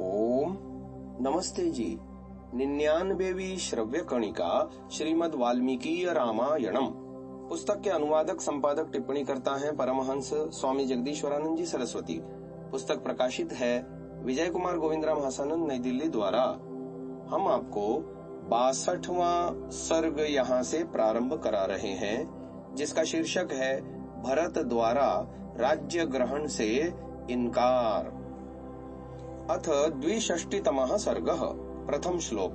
ओम नमस्ते जी। 99वीं श्रव्य कणिका श्रीमद् वाल्मीकि रामायणम पुस्तक के अनुवादक संपादक टिप्पणी करता है परमहंस स्वामी जगदीश्वरानंद जी सरस्वती। पुस्तक प्रकाशित है विजय कुमार गोविंदराम हसानंद नई दिल्ली द्वारा। हम आपको 62वां सर्ग यहाँ से प्रारंभ करा रहे हैं, जिसका शीर्षक है भरत द्वारा राज्य ग्रहण से इनकार। अथ 62तमः सर्गः। प्रथम श्लोक।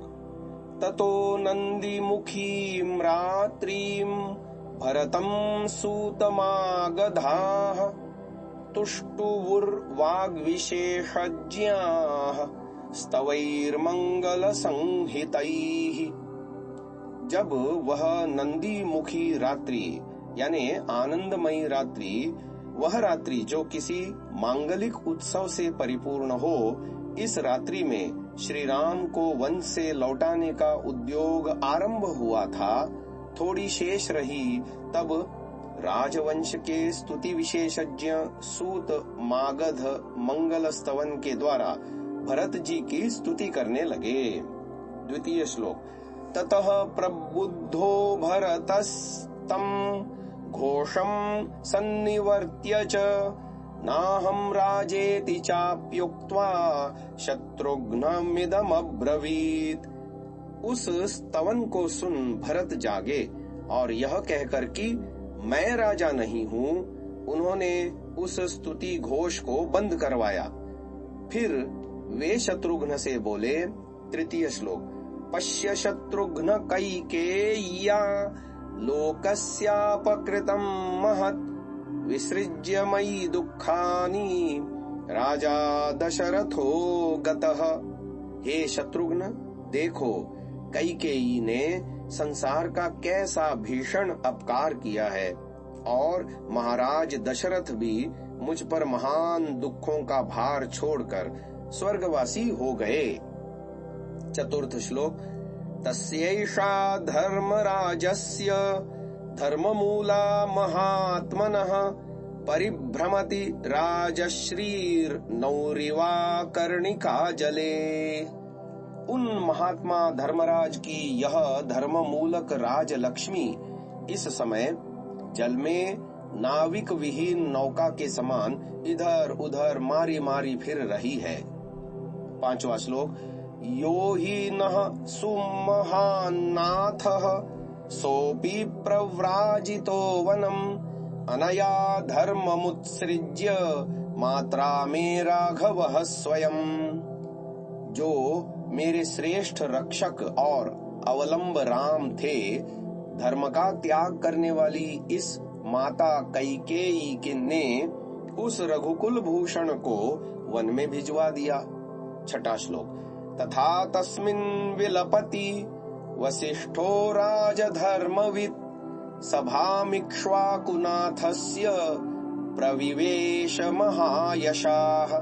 ततो नन्दीमुखीं रात्रिं भरतं सूतमागधाः तुष्टुवुर्वाग्विशेषज्ञाः स्तवैर्मंगलसंहितैः। जब वह नंदीमुखी रात्रि यानी आनंदमयी रात्रि, वह रात्रि जो किसी मांगलिक उत्सव से परिपूर्ण हो, इस रात्रि में श्री राम को वन से लौटाने का उद्योग आरंभ हुआ था, थोड़ी शेष रही, तब राजवंश के स्तुति विशेषज्ञ सूत मागध मंगल स्तवन के द्वारा भरत जी की स्तुति करने लगे। द्वितीय श्लोक। ततः प्रबुद्धो भरतस्तं घोषं सन्निवर्त्य च नाहं राजेति चाप्युक्त्वा शत्रुघ्नमिदमब्रवीत्। उस स्तवन को सुन भरत जागे और यह कहकर कि मैं राजा नहीं हूँ, उन्होंने उस स्तुति घोष को बंद करवाया। फिर वे शत्रुघ्न से बोले। तृतीय श्लोक। पश्य शत्रुघ्न कैकेय्या लोकस्यापकृतं महत् विसृज्य मयि दुःखानि राजा दशरथो गतः। हे शत्रुघ्न, देखो कैकेयी ने संसार का कैसा भीषण अपकार किया है और महाराज दशरथ भी मुझ पर महान दुखों का भार छोड़कर स्वर्गवासी हो गए। चतुर्थ श्लोक। तस्यैषा धर्मराजस्य धर्ममूला महात्मनः परिभ्रमति राजश्रीर्नौरिवा कर्णिका जले। उन महात्मा धर्मराज की यह धर्ममूलक राज लक्ष्मी इस समय जल में नाविक विहीन नौका के समान इधर उधर मारी मारी फिर रही है। पांचवा श्लोक। यो हि नः सुमहान्नाथः सोऽपि प्रव्राजितो वनम् अनया धर्ममुत्सृज्य मात्रा मे राघवः स्वयं। जो मेरे श्रेष्ठ रक्षक और अवलंब राम थे, धर्म का त्याग करने वाली इस माता कैकेयी ने उस रघुकुल भूषण को वन में भिजवा दिया। छठा श्लोक। तथा तस्मिन् विलपति वसिष्ठो राजधर्मवित् सभामिक्ष्वाकुनाथस्य प्रविवेश महायशाः।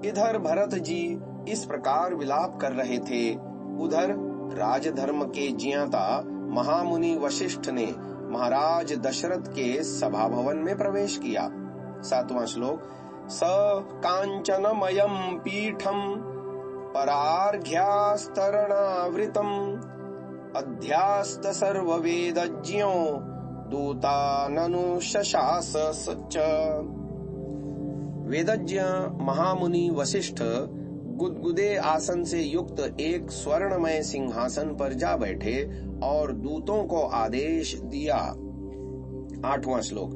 इधर भरत जी इस प्रकार विलाप कर रहे थे, उधर राजधर्म के ज्ञाता महामुनि वशिष्ठ ने महाराज दशरथ के सभा भवन में प्रवेश किया। सातवां श्लोक। स कांचनमयं पीठं परार्घ्यास्तरणावृतम् अध्यास्त सर्ववेदज्ञो दूताननुशशास च। वेदज्ञ महामुनि वशिष्ठ गुदगुदे आसन से युक्त एक स्वर्णमय सिंहासन पर जा बैठे और दूतों को आदेश दिया। आठवां श्लोक।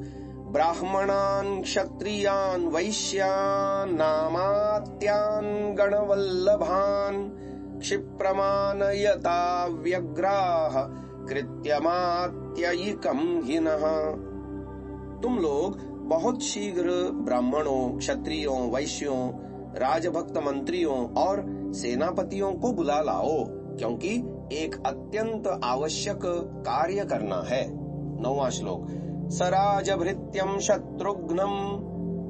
ब्राह्मणान् क्षत्रियान् वैश्यान् नामात्यान् गणवल्लभान् क्षिप्रमानयता व्यग्राः कृत्यमात्ययिकं हिनः। तुम लोग बहुत शीघ्र ब्राह्मणों, क्षत्रियों, वैश्यों, राजभक्त मंत्रियों और सेनापतियों को बुला लाओ, क्योंकि एक अत्यंत आवश्यक कार्य करना है। नौवां श्लोक। सराजभृत्यं शत्रुघ्नं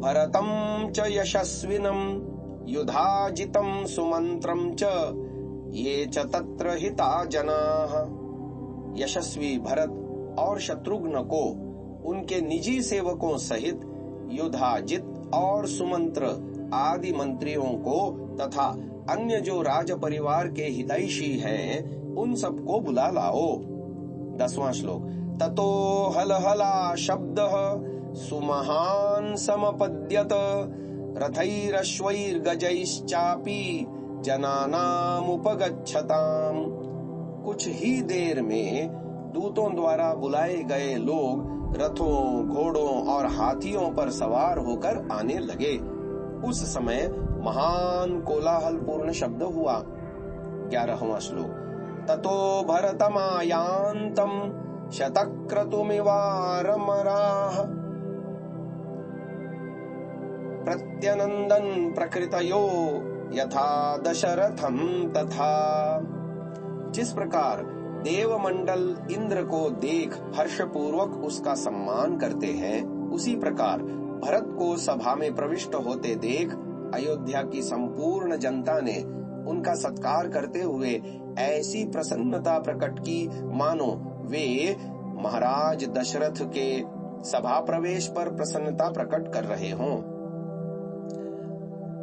भरतं च यशस्विनं युधाजितं सुमंत्रं च ये च तत्र हिता जनाः। यशस्वी भरत और शत्रुघ्न को उनके निजी सेवकों सहित युधाजित और सुमंत्र आदि मंत्रियों को तथा अन्य जो राज परिवार के हितैषी हैं उन सबको बुला लाओ। 10वां श्लोक। ततो हलहला शब्दः सुमहान् समपद्यत रथैरश्वैर्गजैश्चापि जनानामुपगच्छताम्। कुछ ही देर में दूतों द्वारा बुलाए गए लोग रथों, घोड़ों और हाथियों पर सवार होकर आने लगे। उस समय महान कोलाहल पूर्ण शब्द हुआ। 11वां श्लोक। ततो भरतमायान्तम् शतक्रतुमिवारमराः प्रत्यनन्दन् प्रकृतयो यथा दशरथं तथा। जिस प्रकार देवमंडल इंद्र को देख हर्षपूर्वक उसका सम्मान करते हैं, उसी प्रकार भरत को सभा में प्रविष्ट होते देख अयोध्या की संपूर्ण जनता ने उनका सत्कार करते हुए ऐसी प्रसन्नता प्रकट की मानो वे महाराज दशरथ के सभा प्रवेश पर प्रसन्नता प्रकट कर रहे हों।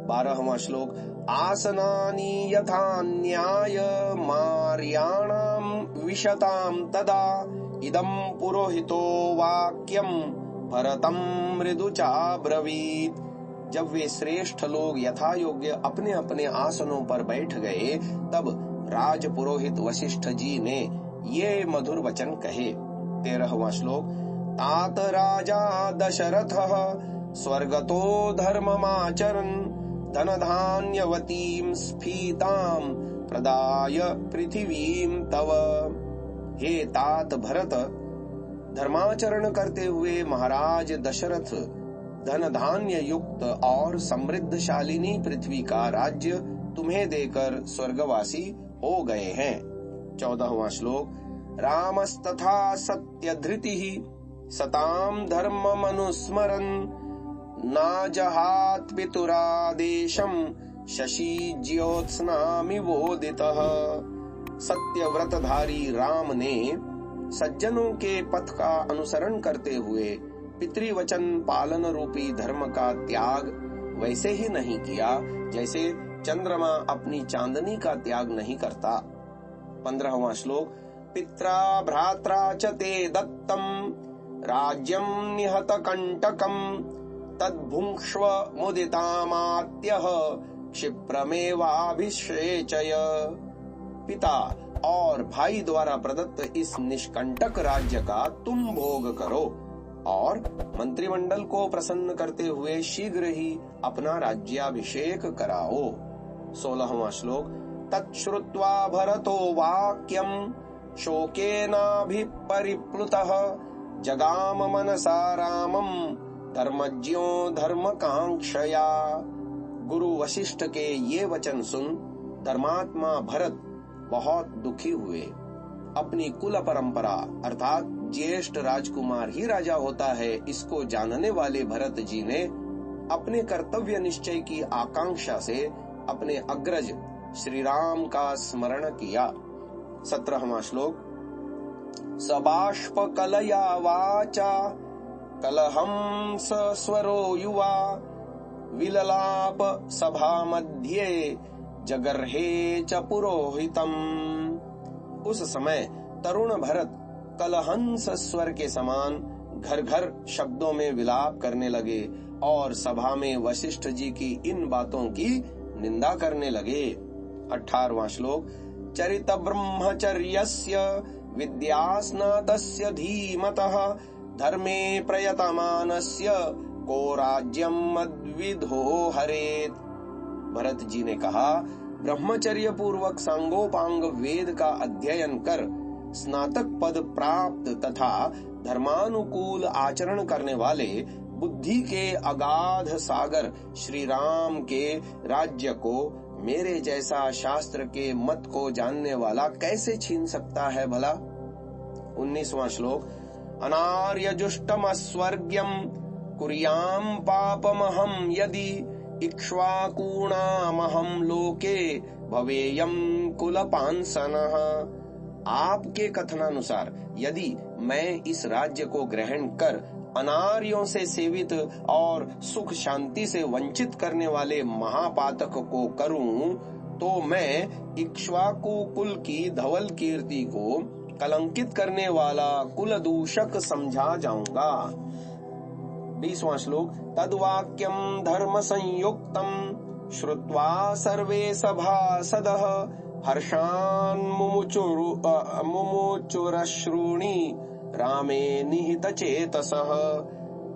12वां श्लोक। आसनानि यथा न्याय मार्याणां विशतां तदा इदं पुरोहितो वाक्यं भरतं मृदु चाब्रवीत। जब वे श्रेष्ठ लोग यथा योग्य अपने अपने आसनों पर बैठ गए, तब राज पुरोहित वशिष्ठ जी ने ये मधुर वचन कहे। 13वां श्लोक। तात राजा दशरथः स्वर्गतो धर्ममाचरन् धनधान्यवतीं स्फीतां प्रदाय पृथिवीं तव। हे तात भरत, धर्माचरण करते हुए महाराज दशरथ धन धान्य युक्त और समृद्धशालिनी पृथ्वी का राज्य तुम्हें देकर स्वर्गवासी हो गए हैं। 14वां श्लोक। रामस्तथा सत्यधृतिः सतां धर्ममनुस्मरन् नाजहात् पितुरादेशं शशि ज्योत्स्नामिवोदितः। सत्यव्रतधारी राम ने सज्जनों के पथ का अनुसरण करते हुए पितृवचन पालन रूपी धर्म का त्याग वैसे ही नहीं किया जैसे चंद्रमा अपनी चांदनी का त्याग नहीं करता। 15वां श्लोक। पित्रा भ्रात्रा च ते दत्तम राज्यं निहत कंटकम तद्भुंक्ष्व मुदितामात्यः क्षिप्रमेवाभिषेचय। पिता और भाई द्वारा प्रदत्त इस निष्कंटक राज्य का तुम भोग करो और मंत्रिमंडल को प्रसन्न करते हुए शीघ्र ही अपना राज्याभिषेक कराओ। 16वां श्लोक। तच्छ्रुत्वा भरतो वाक्यं शोकेनाभिपरिप्लुतः जगाम मनसा रामं धर्मज्ञो धर्मकांक्षया। गुरु वशिष्ठ के ये वचन सुन धर्मात्मा भरत बहुत दुखी हुए। अपनी कुल परंपरा अर्थात ज्येष्ठ राजकुमार ही राजा होता है, इसको जानने वाले भरत जी ने अपने कर्तव्य निश्चय की आकांक्षा से अपने अग्रज श्री राम का स्मरण किया। 17वां श्लोक। सबाष्प कलया वाचा कलहं स्वरो युवा विललाप सभा मध्ये जगर्हे च पुरोहितम। उस समय तरुण भरत कलहंस स्वर के समान घर घर शब्दों में विलाप करने लगे और सभा में वशिष्ठ जी की इन बातों की निंदा करने लगे। 18वां श्लोक। चरित ब्रह्मचर्यस्य विद्यास्नातस्य धीमतः धर्मे प्रयतमानस्य को राज्यं मद्विधो हरेत। भरत जी ने कहा, ब्रह्मचर्य पूर्वक सांगोपांग वेद का अध्ययन कर स्नातक पद प्राप्त तथा धर्मानुकूल आचरण करने वाले बुद्धि के अगाध सागर श्री राम के राज्य को मेरे जैसा शास्त्र के मत को जानने वाला कैसे छीन सकता है भला। 19वां श्लोक। अनार्यजुष्टमस्वर्ग्यं कुर्यां पापमहं यदि इक्ष्वाकूणामहं लोके भवेयं कुलपांसनः। आपके कथनानुसार यदि मैं इस राज्य को ग्रहण कर अनार्यों से सेवित और सुख शांति से वंचित करने वाले महापातक को करूं तो मैं इक्ष्वाकु कुल की धवल कीर्ति को कलंकित करने वाला कुल दूषक समझा जाऊंगा। 20वां श्लोक। तद्वाक्यम धर्म संयुक्तम श्रुत्वा सर्वे सभासदः हर्षान् मुमुचुरश्रूणि रामे निहित चेतसः।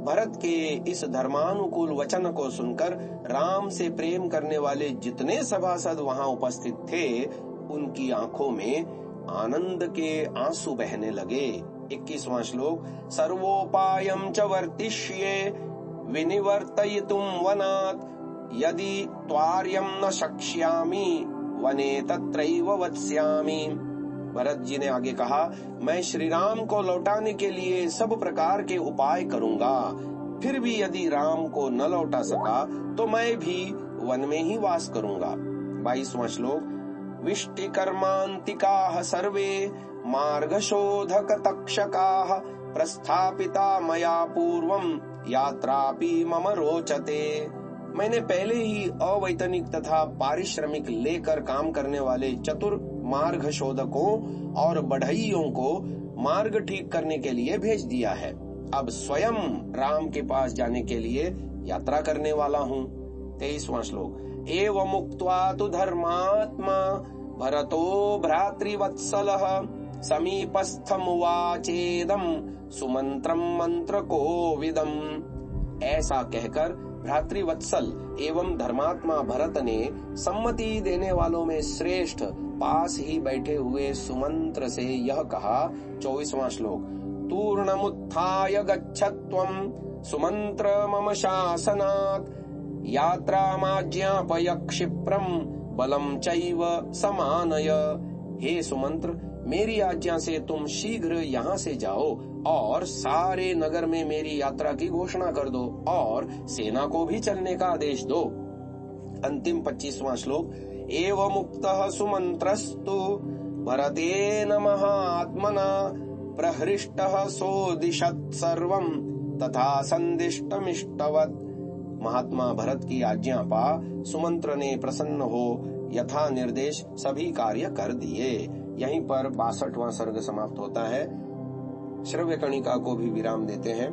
भरत के इस धर्मानुकूल वचन को सुनकर राम से प्रेम करने वाले जितने सभासद वहां उपस्थित थे उनकी आंखों में आनंद के आंसू बहने लगे। 21वां श्लोक। सर्वोपायं च वर्तिष्ये विनिवर्तयितुं वनात् यदि त्वार्यं न शक्ष्यामि वने तत्रैव वत्स्यामि। भरत जी ने आगे कहा, मैं श्री राम को लौटाने के लिए सब प्रकार के उपाय करूंगा, फिर भी यदि राम को न लौटा सका तो मैं भी वन में ही वास करूंगा। 22वां श्लोक। विष्टिकर्मान्तिकाः सर्वे मार्गशोधक तक्षकाः प्रस्थापिता मया पूर्वं यात्रापि मम रोचते। मैंने पहले ही अवैतनिक तथा पारिश्रमिक लेकर काम करने वाले चतुर मार्ग शोधकों और बढ़इयों को मार्ग ठीक करने के लिए भेज दिया है। अब स्वयं राम के पास जाने के लिए यात्रा करने वाला हूँ। 23वां श्लोक। एवं मुक्त्वा तु धर्मात्मा भरतो भ्रातृवत्सलः समीपस्थमुवाचेदं सुमंत्रम मंत्र कोविदम्। ऐसा कहकर भ्रातृवत्सल एवं धर्मात्मा भरत ने सम्मति देने वालों में श्रेष्ठ पास ही बैठे हुए सुमंत्र से यह कहा। 24वां श्लोक। तूर्णमुत्थाय गच्छत्वं सुमंत्र मम शासनात् यात्रामाज्ञापय क्षिप्रं बलं चैव समानय। हे सुमंत्र, मेरी आज्ञा से तुम शीघ्र यहाँ से जाओ और सारे नगर में मेरी यात्रा की घोषणा कर दो और सेना को भी चलने का आदेश दो। अंतिम 25वां श्लोक। एवं मुक्तः सुमंत्रस्तु भरतेन महात्मना प्रहृष्टः सोदिशत् सर्वं तथा संदिष्टमिष्टवत्। महात्मा भरत की आज्ञा पा सुमंत्र ने प्रसन्न हो यथा निर्देश सभी कार्य कर दिए। यहीं पर 62वां सर्ग समाप्त होता है। श्रव्य कणिका को भी विराम देते हैं।